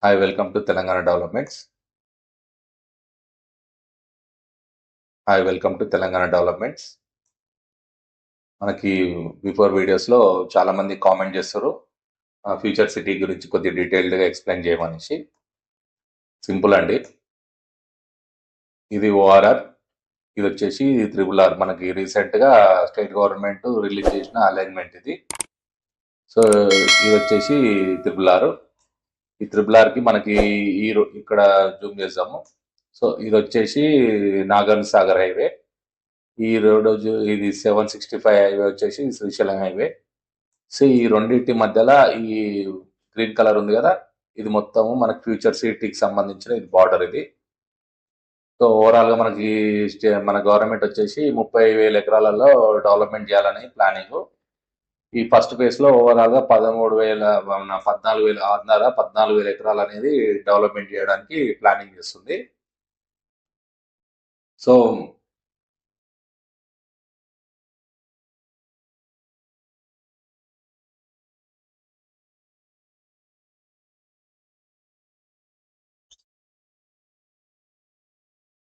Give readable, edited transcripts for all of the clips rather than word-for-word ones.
Hi, welcome to Telangana Developments. Hi, welcome to Telangana Developments. మనకి before వీడియోస్లో చాలా మంది కామెంట్ చేస్తారు ఫ్యూచర్ సిటీ గురించి కొద్దిగా డీటెయిల్డ్గా ఎక్స్ప్లెయిన్ చేయమనేసి. సింపుల్ అండి, ఇది ఓఆర్ఆర్, ఇది వచ్చేసి త్రిబుల్ ఆర్. మనకి రీసెంట్గా స్టేట్ గవర్నమెంట్ రిలీజ్ చేసిన అలైన్మెంట్ ఇది. సో ఇది వచ్చేసి త్రిబుల్ ఆర్. ఈ త్రిబుల్ ఆర్కి మనకి ఇక్కడ జూమ్ చేద్దాము. సో ఇది వచ్చేసి నాగార్జున సాగర్ హైవే. ఈ రోడ్ ఇది 765 హైవే వచ్చేసి శ్రీశైలం హైవే. సో ఈ రెండింటి మధ్యలో ఈ గ్రీన్ కలర్ ఉంది కదా, ఇది మొత్తం మనకి ఫ్యూచర్ సిటీకి సంబంధించిన ఇది బార్డర్ ఇది. సో ఓవరాల్ గా మనకి మన గవర్నమెంట్ వచ్చేసి 30,000 ఎకరాలలో డెవలప్మెంట్ చేయాలని ప్లానింగ్. ఈ ఫస్ట్ ఫేజ్ లో ఓవరాల్ గా 14,000 ఎకరాలు అనేది డెవలప్మెంట్ చేయడానికి ప్లానింగ్ చేస్తుంది. సో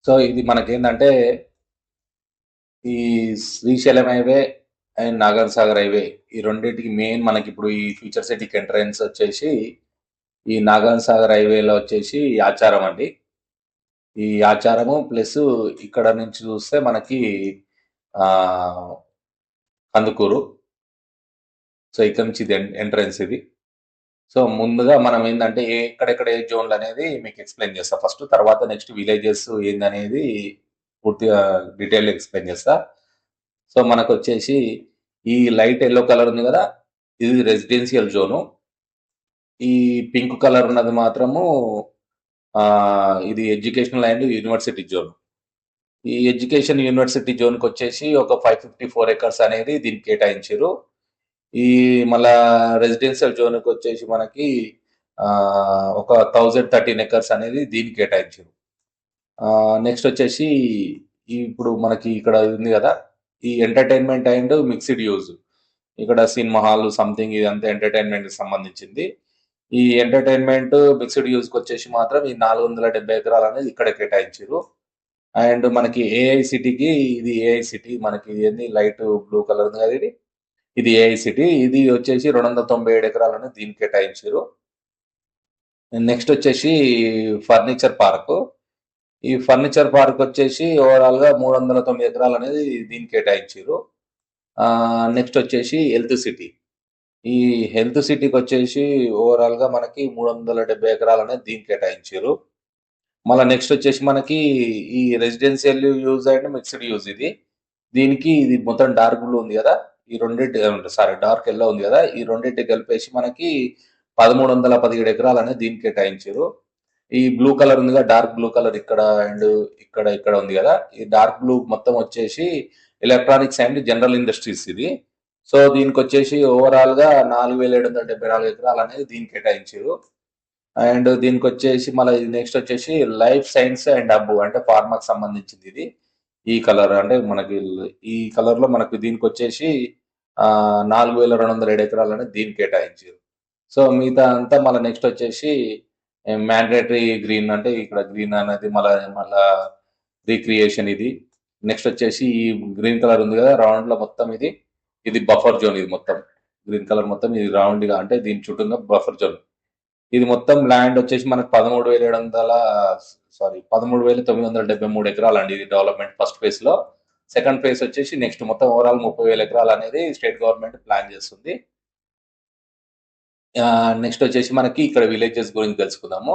సో ఇది మనకేంటంటే ఈ Srisailam highway and Nagarjuna Sagar highway, ఈ రెండింటికి మెయిన్ మనకి ఇప్పుడు ఈ ఫ్యూచర్ సిటీకి ఎంట్రన్స్ వచ్చేసి ఈ నాగార్జున సాగర్ హైవేలో వచ్చేసి ఆచారం అండి. ఈ ఆచారము ప్లస్ ఇక్కడ నుంచి చూస్తే మనకి ఆ కందుకూరు. సో ఇక్కడ నుంచి ఇది ఎంట్రన్స్ ఇది. సో ముందుగా మనం ఏంటంటే ఎక్కడెక్కడ ఏ జోన్లు అనేది మీకు ఎక్స్ప్లెయిన్ చేస్తా ఫస్ట్, తర్వాత నెక్స్ట్ విలేజెస్ ఏందనేది పూర్తిగా డీటెయిల్ ఎక్స్ప్లెయిన్ చేస్తా. సో మనకు వచ్చేసి ఈ లైట్ ఎల్లో కలర్ ఉంది కదా, ఇది రెసిడెన్షియల్ జోను. ఈ పింక్ కలర్ ఉన్నది మాత్రము ఇది ఎడ్యుకేషనల్ అండ్ యూనివర్సిటీ జోన్. ఈ ఎడ్యుకేషన్ యూనివర్సిటీ జోన్కి వచ్చేసి ఒక 554 ఎకర్స్ అనేది దీనికి కేటాయించారు. ఈ మళ్ళా రెసిడెన్షియల్ జోన్కి వచ్చేసి మనకి ఒక 1013 ఎకర్స్ అనేది దీనికి కేటాయించారు. నెక్స్ట్ వచ్చేసి ఇప్పుడు మనకి ఇక్కడ ఉంది కదా, ఈ ఎంటర్టైన్మెంట్ అండ్ మిక్స్డ్ యూజ్, ఇక్కడ సినిమా హాల్ సంథింగ్ ఇదంతా ఎంటర్టైన్మెంట్ కి సంబంధించింది. ఈ ఎంటర్టైన్మెంట్ మిక్స్డ్ యూజ్ కి వచ్చేసి మాత్రం ఈ 470 ఎకరాలు అనేది ఇక్కడ కేటాయించారు. అండ్ మనకి ఏఐ సిటీకి, ఇది ఏఐ సిటీ మనకి ఏంది లైట్ బ్లూ కలర్ ఉంది కదా, ఇది ఏఐ సిటీ. ఇది వచ్చేసి 297 ఎకరాలు అనేది దీనికి కేటాయించారు. నెక్స్ట్ వచ్చేసి ఫర్నిచర్ పార్క్. ఈ ఫర్నిచర్ పార్క్ వచ్చేసి ఓవరాల్ గా 309 ఎకరాలు అనేది దీనికి కేటాయించారు. నెక్స్ట్ వచ్చేసి హెల్త్ సిటీ. ఈ హెల్త్ సిటీకి వచ్చేసి ఓవరాల్ గా మనకి 370 ఎకరాలు అనేది దీనికి కేటాయించారు. మళ్ళీ నెక్స్ట్ వచ్చేసి మనకి ఈ residential use and mixed use ఇది. దీనికి ఇది మొత్తం డార్క్ బ్లూ ఉంది కదా, ఈ రెండింటి డార్క్ ఎల్లో ఉంది కదా, ఈ రెండింటి కలిపేసి మనకి 1317 ఎకరాలు అనేది దీనికి కేటాయించారు. ఈ బ్లూ కలర్ ఉంది కదా, డార్క్ బ్లూ కలర్ ఇక్కడ అండ్ ఇక్కడ ఇక్కడ ఉంది కదా, ఈ డార్క్ బ్లూ మొత్తం వచ్చేసి ఎలక్ట్రానిక్స్ అండ్ జనరల్ ఇండస్ట్రీస్ ఇది. సో దీనికి వచ్చేసి ఓవరాల్ గా 4,774 ఎకరాలు అనేది దీనికి కేటాయించారు. అండ్ దీనికి వచ్చేసి మళ్ళీ నెక్స్ట్ వచ్చేసి లైఫ్ సైన్స్ అండ్ హబ్ అంటే ఫార్మాకి సంబంధించింది ఇది. ఈ కలర్ అంటే మనకి ఈ కలర్ లో మనకి దీనికి వచ్చేసి 4,207 ఎకరాలు అనేది దీనికి కేటాయించారు. సో మిగతా అంతా మళ్ళీ నెక్స్ట్ వచ్చేసి మ్యాండేటరీ గ్రీన్ అంటే ఇక్కడ గ్రీన్ అనేది మళ్ళా రీక్రియేషన్ ఇది. నెక్స్ట్ వచ్చేసి ఈ గ్రీన్ కలర్ ఉంది కదా రౌండ్ లో మొత్తం ఇది బఫర్ జోన్. ఇది మొత్తం గ్రీన్ కలర్ మొత్తం ఇది రౌండ్ గా అంటే దీని చుట్టూ బఫర్ జోన్. ఇది మొత్తం ల్యాండ్ వచ్చేసి మనకు 13,973 ఎకరాలు అండి. ఇది డెవలప్మెంట్ ఫస్ట్ ఫేజ్ లో. సెకండ్ ఫేజ్ వచ్చేసి నెక్స్ట్ మొత్తం ఓవరాల్ 30,000 ఎకరాలు అనేది స్టేట్ గవర్నమెంట్ ప్లాన్ చేస్తుంది. నెక్స్ట్ వచ్చేసి మనకి ఇక్కడ విలేజెస్ గురించి తెలుసుకుందాము.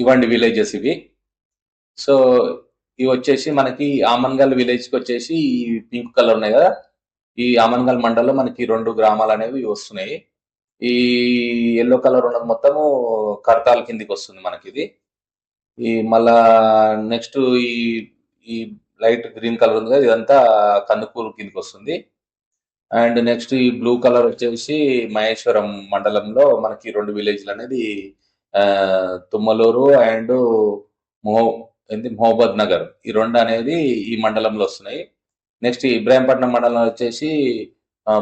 ఇవ్వండి విలేజెస్ ఇవి. సో ఇవి వచ్చేసి మనకి ఆమన్గల్ విలేజ్ కి వచ్చేసి ఈ పింక్ కలర్ ఉన్నాయి కదా, ఈ ఆమన్గల్ మండలంలో మనకి 2 గ్రామాలు అనేవి వస్తున్నాయి. ఈ ఎల్లో కలర్ ఉన్నది మొత్తము కర్తాల్ కిందికి వస్తుంది మనకి ఇది. ఈ మళ్ళా నెక్స్ట్ ఈ ఈ లైట్ గ్రీన్ కలర్ ఉంది కదా, ఇదంతా కందుకూరు కిందికి వస్తుంది. అండ్ నెక్స్ట్ ఈ బ్లూ కలర్ వచ్చేసి మహేశ్వరం మండలంలో మనకి 2 విలేజ్‌లు అనేది తుమ్మలూరు అండ్ మొహ మహబూబ్ నగర్ ఈ 2 అనేది ఈ మండలంలో వస్తున్నాయి. నెక్స్ట్ ఇబ్రాహీంపట్నం మండలం వచ్చేసి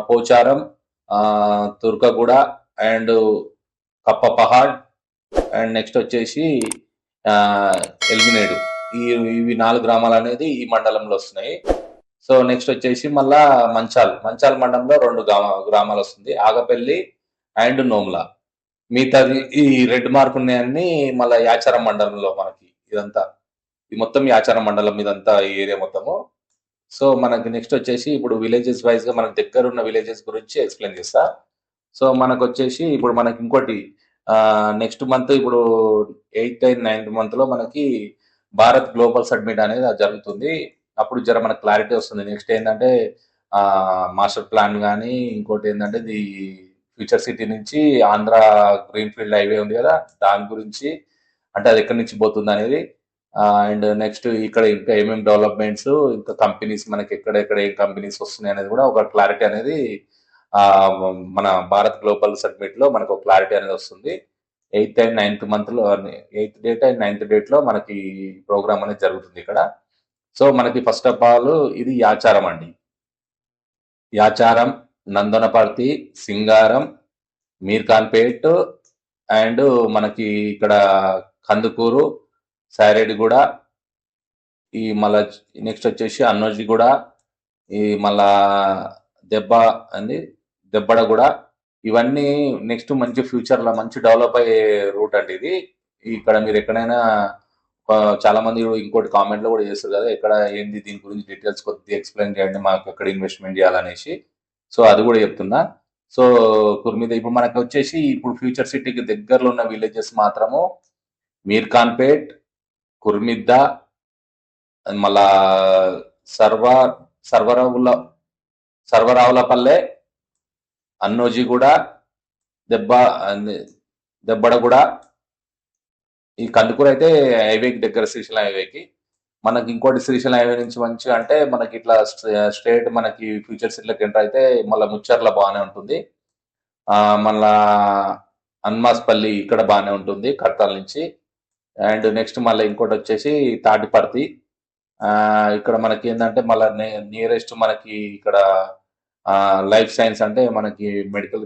Pocharam, Turkaguda and కప్పపహాడ్ and next వచ్చేసి ఎల్మినేడు ఇవి 4 గ్రామాలు అనేది ఈ మండలంలో వస్తున్నాయి. సో నెక్స్ట్ వచ్చేసి మళ్ళా మంచాల్ మండలంలో 2 గ్రామాలు వస్తుంది, ఆగపల్లి అండ్ నోముల. మిగతాది ఈ రెడ్ మార్క్ ఉన్నాయన్నీ మళ్ళీ యాచారం మండలంలో మనకి ఇదంతా ఈ మొత్తం యాచారం మండలం ఇదంతా ఈ ఏరియా మొత్తము. సో మనకి నెక్స్ట్ వచ్చేసి ఇప్పుడు విలేజెస్ వైజ్ గా మనకు దగ్గర ఉన్న విలేజెస్ గురించి ఎక్స్ప్లెయిన్ చేస్తా. సో మనకు వచ్చేసి ఇప్పుడు మనకి ఇంకోటి నెక్స్ట్ మంత్ ఇప్పుడు 8th అండ్ 9th మంత్ లో మనకి భారత్ గ్లోబల్ సబ్మిట్ అనేది అది జరుగుతుంది. అప్పుడు జర మనకు క్లారిటీ వస్తుంది. నెక్స్ట్ ఏంటంటే మాస్టర్ ప్లాన్ కానీ ఇంకోటి ఏంటంటే ది ఫ్యూచర్ సిటీ నుంచి ఆంధ్ర గ్రీన్ ఫీల్డ్ హైవే ఉంది కదా, దాని గురించి అంటే అది ఎక్కడి నుంచి పోతుంది అనేది. అండ్ నెక్స్ట్ ఇక్కడ ఇంకా ఏమేమి డెవలప్మెంట్స్ ఇంకా కంపెనీస్ మనకి ఎక్కడెక్కడ ఏం కంపెనీస్ వస్తున్నాయి అనేది కూడా ఒక క్లారిటీ అనేది మన భారత్ గ్లోబల్ సబ్మిట్ లో మనకు క్లారిటీ అనేది వస్తుంది. 8th అండ్ 9th మంత్ లో 8th date and 9th date లో మనకి ప్రోగ్రామ్ అనేది జరుగుతుంది ఇక్కడ. సో మనకి ఫస్ట్ ఆఫ్ ఆల్ ఇది యాచారం అండి. యాచారం, నందనపర్తి, సింగారం, మీర్ఖాన్పేట్ అండ్ మనకి ఇక్కడ కందుకూరు, సాయిరెడ్డిగూడ, ఈ మళ్ళా నెక్స్ట్ వచ్చేసి అన్నోజిగూడ, ఈ మళ్ళా దెబ్బడగూడ, ఇవన్నీ నెక్స్ట్ మంచి ఫ్యూచర్ లో మంచి డెవలప్ అయ్యే రూట్ అండి ఇది. ఇక్కడ మీరు ఎక్కడైనా చాలా మంది ఇంకోటి కామెంట్ లో కూడా చేస్తారు కదా, ఎక్కడ ఏంది దీని గురించి డీటెయిల్స్ కొద్దిగా ఎక్స్ప్లెయిన్ చేయండి మాకు ఎక్కడ ఇన్వెస్ట్మెంట్ చేయాలనేసి. సో అది కూడా చెప్తున్నా. సో కుర్మీద ఇప్పుడు మనకు వచ్చేసి ఇప్పుడు ఫ్యూచర్ సిటీకి దగ్గరలో ఉన్న విలేజెస్ మాత్రము మీర్ఖాన్పేట్, కుర్మిద్ద, మళ్ళా సర్వరావులపల్లె, అన్నోజిగూడ, దెబ్బడగూడ, ఈ కందుకూరు అయితే హైవేకి దగ్గర, శ్రీశైలం హైవేకి. మనకి ఇంకోటి శ్రీశైలం హైవే నుంచి మంచిగా అంటే మనకి ఇట్లా స్ట్రేట్ మనకి ఫ్యూచర్ సిటీలోకి ఎంటర్ అయితే మళ్ళీ ముచ్చర్ల బాగానే ఉంటుంది. మళ్ళా అన్మాస్పల్లి ఇక్కడ బాగానే ఉంటుంది కడతాల నుంచి. అండ్ నెక్స్ట్ మళ్ళీ ఇంకోటి వచ్చేసి తాటిపర్తి. ఇక్కడ మనకి ఏంటంటే మళ్ళీ నియరెస్ట్ మనకి ఇక్కడ లైఫ్ సైన్స్ అంటే మనకి మెడికల్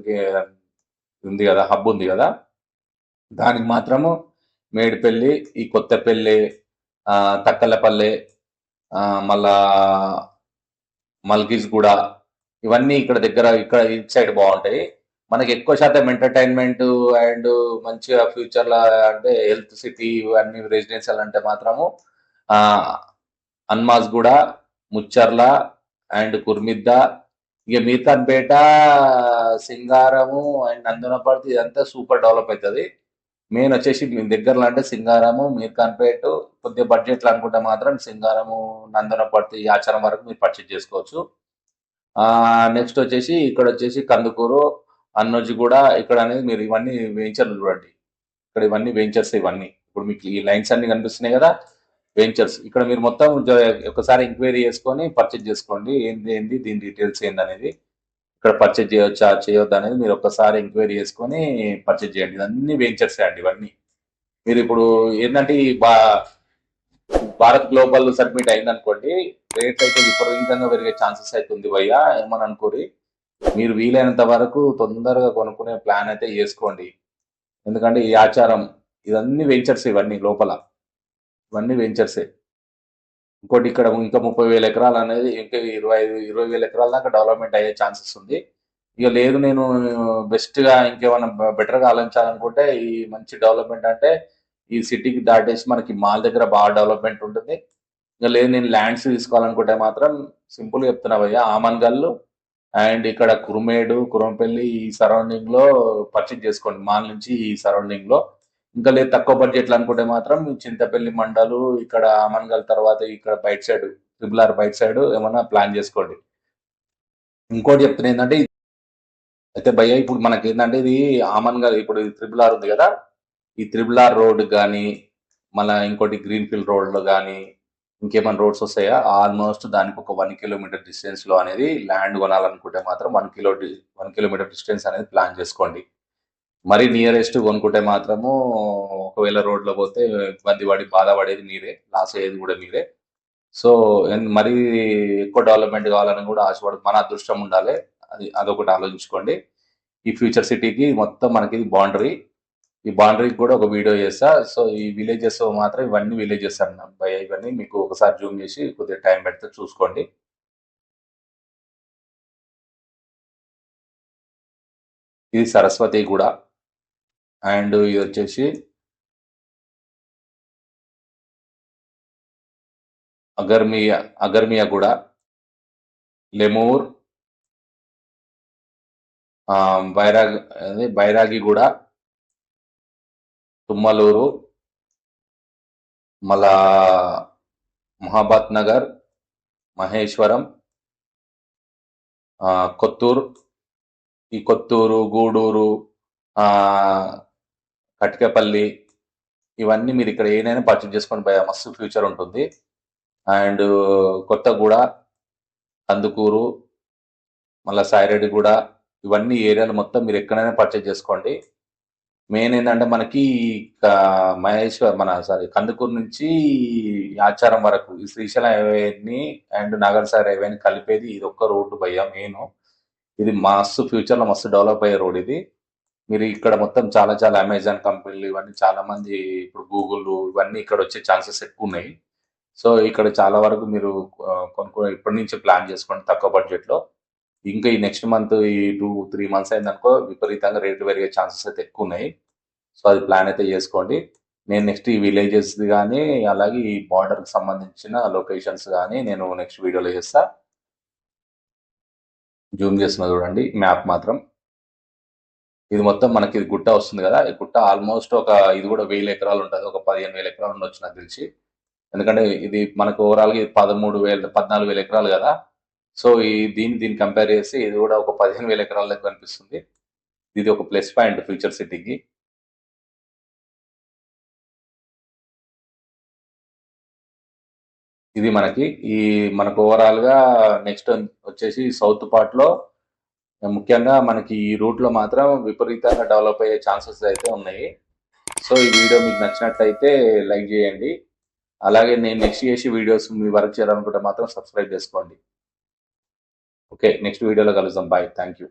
ఉంది కదా, హబ్ ఉంది కదా, దానికి మాత్రము మేడిపల్లి, ఈ కొత్తపల్లి, తక్కలపల్లె, మళ్ళా మల్గిజ్గూడ, ఇవన్నీ ఇక్కడ దగ్గర ఇక్కడ ఇటు సైడ్ బాగుంటాయి. మనకి ఎక్కువ శాతం ఎంటర్టైన్మెంట్ అండ్ మంచిగా ఫ్యూచర్ లో అంటే హెల్త్ సిటీ అన్ని రెసిడెన్షియల్ అంటే మాత్రము అన్మాస్గూడ, ముచ్చర్ల అండ్ కుర్మిద్ద, ఇక మీర్ఖాన్పేట, సింగారము అండ్ నందనపర్తి ఇదంతా సూపర్ డెవలప్ అవుతుంది. మెయిన్ వచ్చేసి దగ్గరలో అంటే సింగారము, మీర్ఖాన్పేట, కొద్దిగా బడ్జెట్లు అనుకుంటే మాత్రం సింగారము, నందనపర్తి, యాచారం వరకు మీరు పర్చేజ్ చేసుకోవచ్చు. నెక్స్ట్ వచ్చేసి ఇక్కడ వచ్చేసి కందుకూరు, అన్నోజిగూడ ఇక్కడ అనేది మీరు ఇవన్నీ వెంచర్లు చూడండి. ఇక్కడ ఇవన్నీ వెంచర్స్, ఇవన్నీ ఇప్పుడు మీకు ఈ లైన్స్ అన్ని కనిపిస్తున్నాయి కదా, వెంచర్స్. ఇక్కడ మీరు మొత్తం ఒకసారి ఎంక్వైరీ చేసుకొని పర్చేజ్ చేసుకోండి, ఏంది దీని డీటెయిల్స్ ఏంది అనేది, ఇక్కడ పర్చేజ్ చేయొచ్చా చేయొద్దా అనేది మీరు ఒక్కసారి ఎంక్వైరీ చేసుకొని పర్చేజ్ చేయండి. ఇవన్నీ వెంచర్స్ అండి ఇవన్నీ. మీరు ఇప్పుడు ఏంటంటే ఈ భారత్ గ్లోబల్ సబ్మిట్ అయిందనుకోండి, రేట్ అయితే విపరీతంగా పెరిగే ఛాన్సెస్ అయితే ఉంది భయ్యా, ఏమని అనుకోరి. మీరు వీలైనంత వరకు తొందరగా కొనుక్కునే ప్లాన్ అయితే చేసుకోండి. ఎందుకంటే ఈ ఆచారం ఇవన్నీ వెంచర్స్, ఇవన్నీ లోపల ఇవన్నీ వెంచర్సే. ఇంకోటి ఇక్కడ ఇంకా 30,000 ఎకరాలు అనేది ఇంకా 20,000 ఎకరాల దాకా డెవలప్మెంట్ అయ్యే ఛాన్సెస్ ఉంది. ఇక లేదు నేను బెస్ట్ గా ఇంకేమైనా బెటర్ గా ఆలోచించాలనుకుంటే ఈ మంచి డెవలప్మెంట్ అంటే ఈ సిటీకి దాటేసి మనకి మాల్ దగ్గర బాగా డెవలప్మెంట్ ఉంటుంది. ఇక లేదు నేను ల్యాండ్స్ తీసుకోవాలనుకుంటే మాత్రం సింపుల్ గా చెప్తున్నా భయ్య, ఆమన్గల్ అండ్ ఇక్కడ కురుమేడు, కురంపల్లి ఈ సరౌండింగ్ లో పర్చేజ్ చేసుకోండి, మాల్ నుంచి ఈ సరౌండింగ్ లో. ఇంకా లేదు తక్కువ బడ్జెట్లు అనుకుంటే మాత్రం చింతపల్లి మండలు, ఇక్కడ ఆమన్గల్ తర్వాత ఇక్కడ బయట సైడ్ ట్రిబుల్ బయట సైడ్ ఏమన్నా ప్లాన్ చేసుకోండి. ఇంకోటి చెప్తున్నా ఏంటంటే అయితే భయ్య ఇప్పుడు మనకి ఏంటంటే ఇది ఆమన్గల్, ఇప్పుడు ట్రిబుల్ ఉంది కదా, ఈ ట్రిబుల్ రోడ్ కానీ మళ్ళీ ఇంకోటి గ్రీన్ ఫీల్డ్ రోడ్ లో కానీ ఇంకేమైనా రోడ్స్ వస్తాయా? ఆల్మోస్ట్ దానికి ఒక 1 కిలోమీటర్ డిస్టెన్స్‌లో అనేది ల్యాండ్ కొనాలనుకుంటే మాత్రం 1 కిలోమీటర్ డిస్టెన్స్ అనేది ప్లాన్ చేసుకోండి. మరీ నియరెస్ట్ కొనుక్కుంటే మాత్రము ఒకవేళ రోడ్‌లో పోతే ఇబ్బంది పడి బాధపడేది మీరే. లాస్ అయ్యేది కూడా మీరే. సో, మరీ ఎక్కువ డెవలప్‌మెంట్ కావాలని కూడా మన అదృష్టం ఉండాలి. అదొకటి ఆలోచించుకోండి. ఈ ఫ్యూచర్ సిటీకి మొత్తం మనకి బౌండరీ. ఈ బౌండరీకి కూడా ఒక వీడియో చేస్తా. సో, ఈ విలేజెస్ మాత్రం ఇవన్నీ విలేజెస్ అన్న భయ్యా, ఇవన్నీ మీకు ఒకసారి జూమ్ చేసి కొద్దిగా టైం పెడితే చూసుకోండి. ఇది సరస్వతి గూడ అండ్ ఇది వచ్చేసి అగర్మియా గూడ, లెమూర్, బైరాగిగూడ, తుమ్మలూరు, మళ్ళా మహాబత్ నగర్, మహేశ్వరం, కొత్తూరు, ఈ కొత్తూరు, గూడూరు, కటికపల్లి, ఇవన్నీ మీరు ఇక్కడ ఏదైనా పర్చేజ్ చేసుకొని భయ మస్తు ఫ్యూచర్ ఉంటుంది. అండ్ కొత్తగూడ, కందుకూరు, మళ్ళీ సాయిరెడ్డిగూడ, ఇవన్నీ ఏరియాలు మొత్తం మీరు ఎక్కడైనా పర్చేజ్ చేసుకోండి. మెయిన్ ఏంటంటే మనకి కందుకూరు నుంచి ఆచారం వరకు ఈ శ్రీశైలం హైవేని అండ్ నాగర్సార్ హైవేని కలిపేది ఇది ఒక్క రోడ్డు భయ్యా మెయిన్. ఇది మస్తు ఫ్యూచర్ లో మస్తు డెవలప్ అయ్యే రోడ్ ఇది. మీరు ఇక్కడ మొత్తం చాలా చాలా అమెజాన్ కంపెనీలు ఇవన్నీ చాలా మంది ఇప్పుడు గూగుల్ ఇవన్నీ ఇక్కడ వచ్చే ఛాన్సెస్ ఎక్కువ ఉన్నాయి. సో ఇక్కడ చాలా వరకు మీరు ఇప్పటి నుంచి ప్లాన్ చేసుకోండి తక్కువ బడ్జెట్ లో. ఇంకా ఈ నెక్స్ట్ మంత్ ఈ 2-3 మంత్స్ అయిందనుకో విపరీతంగా రేట్లు పెరిగే ఛాన్సెస్ అయితే ఎక్కువ ఉన్నాయి. సో అది ప్లాన్ అయితే చేసుకోండి. నేను నెక్స్ట్ ఈ విలేజెస్ కానీ అలాగే ఈ బార్డర్కి సంబంధించిన లొకేషన్స్ కానీ నేను నెక్స్ట్ వీడియోలో చేస్తా. జూమ్ చేస్తున్నా చూడండి మ్యాప్ మాత్రం. ఇది మొత్తం మనకి గుట్ట వస్తుంది కదా, ఈ గుట్ట ఆల్మోస్ట్ ఇది కూడా 1000 ఎకరాలు ఉంటుంది. ఒక 15,000 ఎకరాలు ఉండొచ్చు నాకు తెలిసి. ఎందుకంటే ఇది మనకు ఓవరాల్గా 14,000 ఎకరాలు కదా. సో దీన్ని కంపేర్ చేస్తే ఇది కూడా ఒక 15,000 ఎకరాల లెక్క కనిపిస్తుంది. ఇది ఒక ప్లస్ పాయింట్ ఫ్యూచర్ సిటీకి. ఇది మనకు ఓవరాల్ గా నెక్స్ట్ వచ్చేసి సౌత్ పార్ట్ లో ముఖ్యంగా మనకి ఈ రూట్ లో మాత్రం విపరీతంగా డెవలప్ అయ్యే ఛాన్సెస్ అయితే ఉన్నాయి. సో ఈ వీడియో మీకు నచ్చినట్లయితే లైక్ చేయండి. అలాగే నేను నెక్స్ట్ చేసే వీడియోస్ మీ వర్క్ చేయాలనుకుంటే మాత్రం సబ్స్క్రైబ్ చేసుకోండి. ఓకే, నెక్స్ట్ వీడియోలో కలుద్దాం. Bye, thank you.